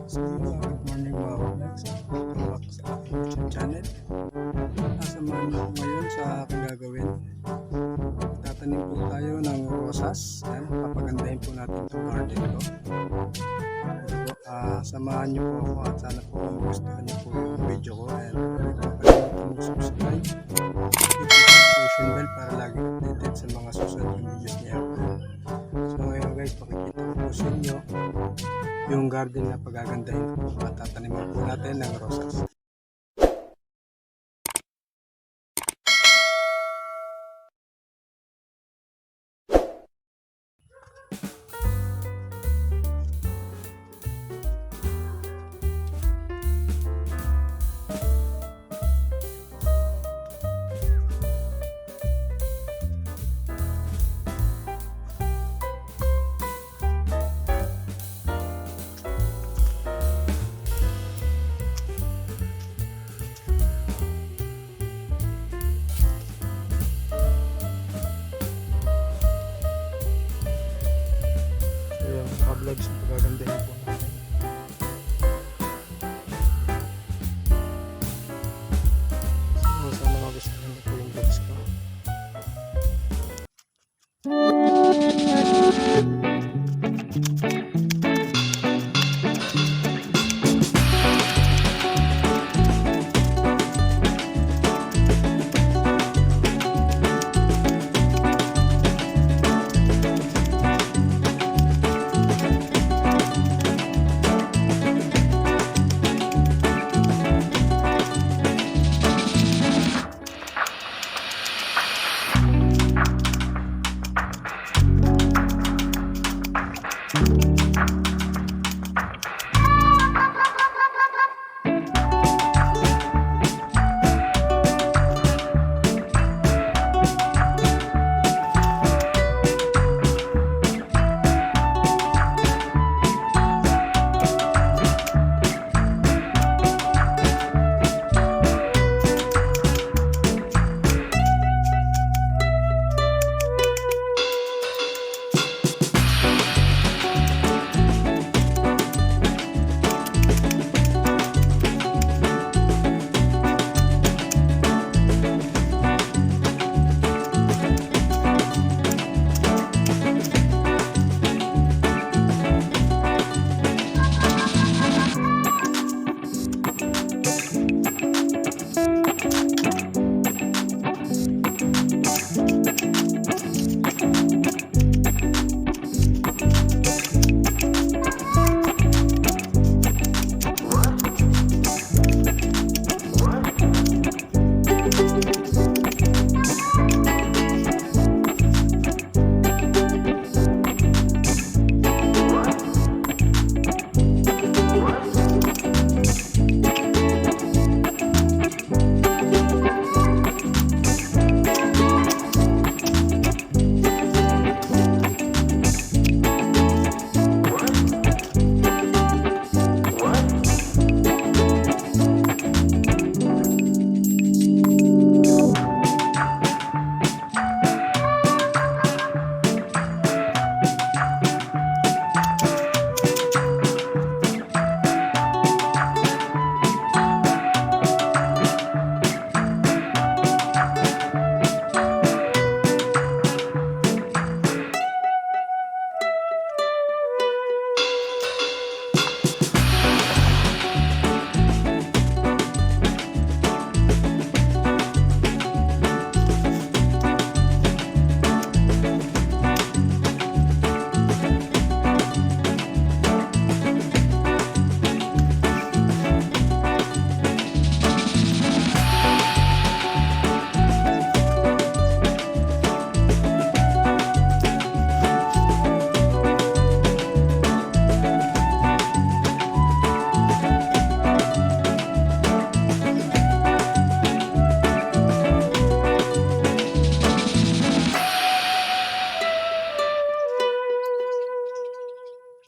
So, good morning mga kablog. Welcome back sa aking YouTube channel. Samahan niyo po ngayon sa aking gagawin. Tatanim po tayo ng rosas. Yan, papagandahin po natin itong garden ko. Samahan niyo po ako at sana po magustuhan niyo po yung video ko. And huwag po kalimutan mag-subscribe. Hit yung notification bell para lagi updated sa mga susunod na videos niya. So ngayon guys, pakikita ko po sa inyo yung garden na pagagandahin po at tataniman po natin ng rosas. Vlogs na pagagandahin po natin. So, sana magustuhan niyo po yung vlogs ko.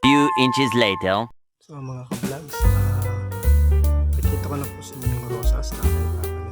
Few inches later. So mga ka-vlogs, nakikita ko na po sa inyo yung rosas na aking tatanim.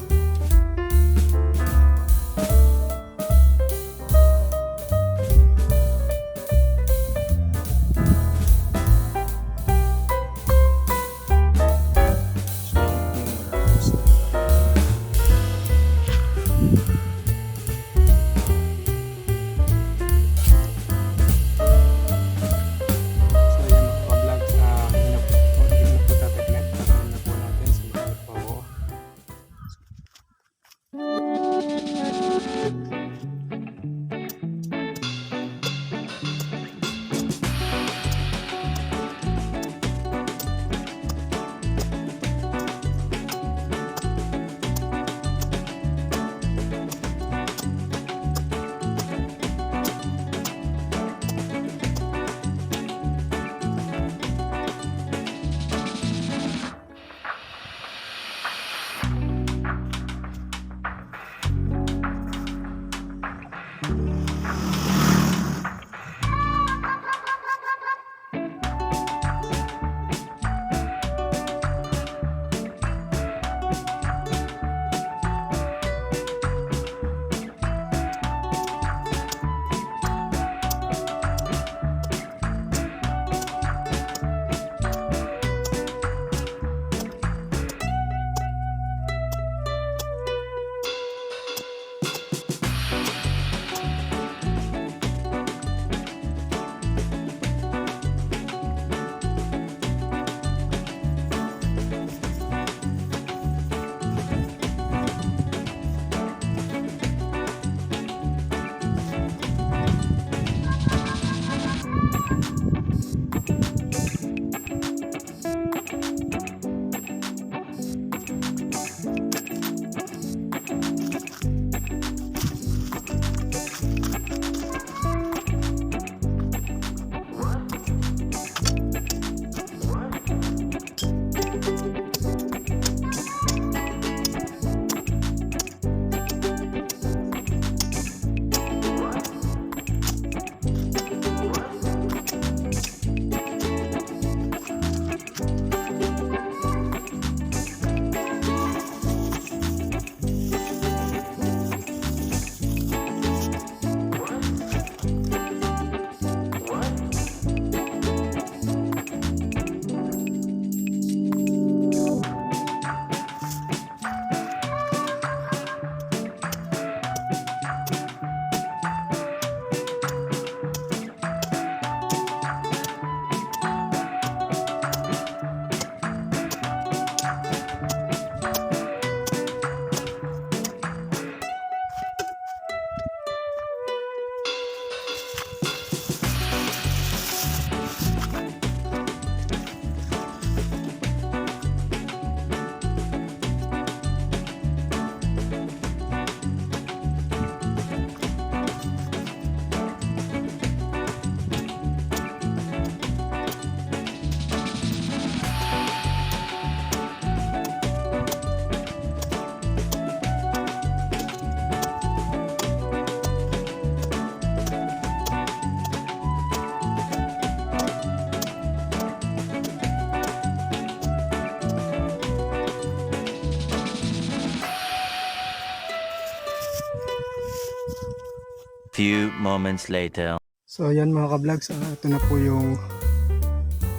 Few moments later. So ayan mga ka-vlogs, ito na po yung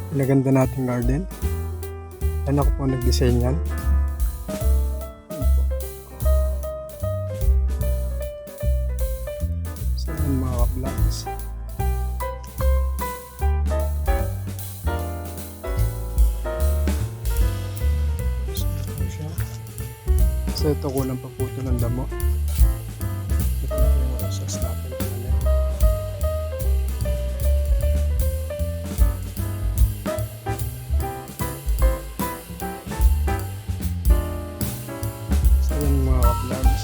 pinaganda nating garden. Yan ako po nag-design yan. Ayan po. So ayan mga ka-vlogs. So ito kulang pa po ito ng damo. Ito na po yung roses natin. So yun mga ka-vlogs.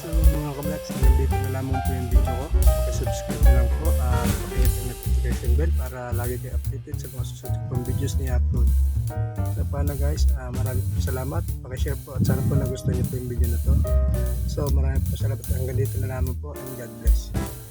So mga ka-vlogs, hanggang dito na lamang po yung video ko. Subscribe na lang po at pakihit ang notification bell para lagi kayo updated sa mga susunod kong videos na i-upload. So paano guys, maraming po salamat, pakishare po at sana po nagustuhan niyo po yung video na to. So maraming po salamat, hanggang dito na lamang po and God bless.